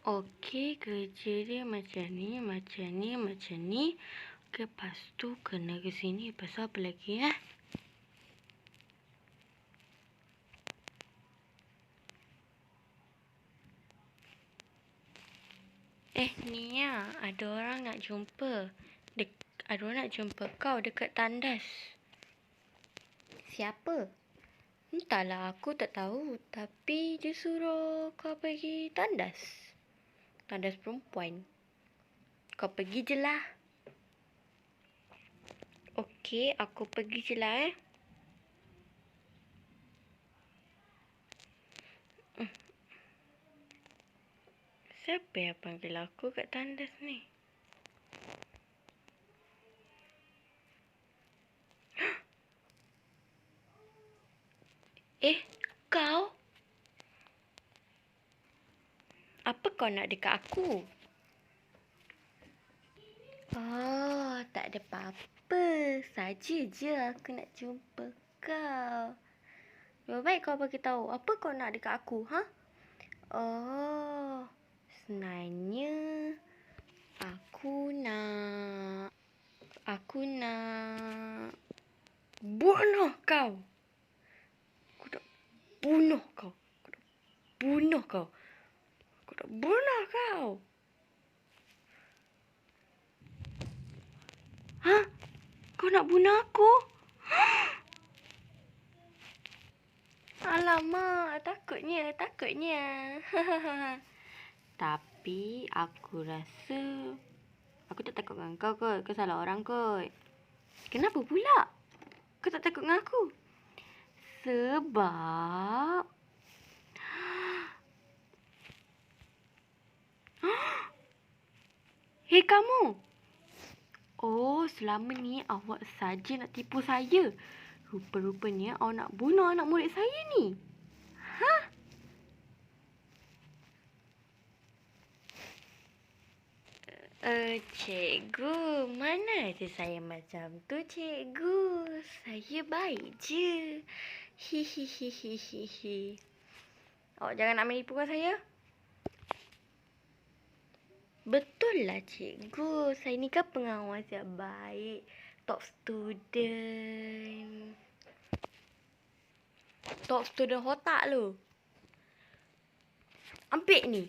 Okey, kerja dia macam ni, macam ni, macam ni. Okey, lepas tu kena ke sini. Lepas tu apa lagi, Nia, ada orang nak jumpa. Ada orang nak jumpa kau dekat tandas. Siapa? Entahlah, aku tak tahu. Tapi dia suruh kau pergi tandas. Tandas perempuan. Kau pergi je lah. Okey, aku pergi je lah, Siapa yang panggil aku kat tandas ni? Kau? Apa kau nak dekat aku? Oh, tak ada apa-apa. Saja je aku nak jumpa kau. Lebih baik kau bagi tahu apa kau nak dekat aku, Oh, sebenarnya aku nak bunuh kau. Aku nak bunuh kau. Aku nak bunuh kau. Kau nak bunuh aku? Alamak, takutnya. Tapi aku rasa aku tak takut dengan kau kot. Kau salah orang kot. Kenapa pula? Kau tak takut dengan aku? Sebab hei kamu. Oh, selama ni awak saja nak tipu saya. Rupa-rupanya awak nak bunuh anak murid saya ni. Cikgu, mana ada saya macam tu, cikgu. Saya baik je. Hihihihihi. Awak jangan nak menipukan saya. Betul lah, cikgu. Saya ni kan pengawas yang baik. Top student. Top student otak lu. Ambil ni.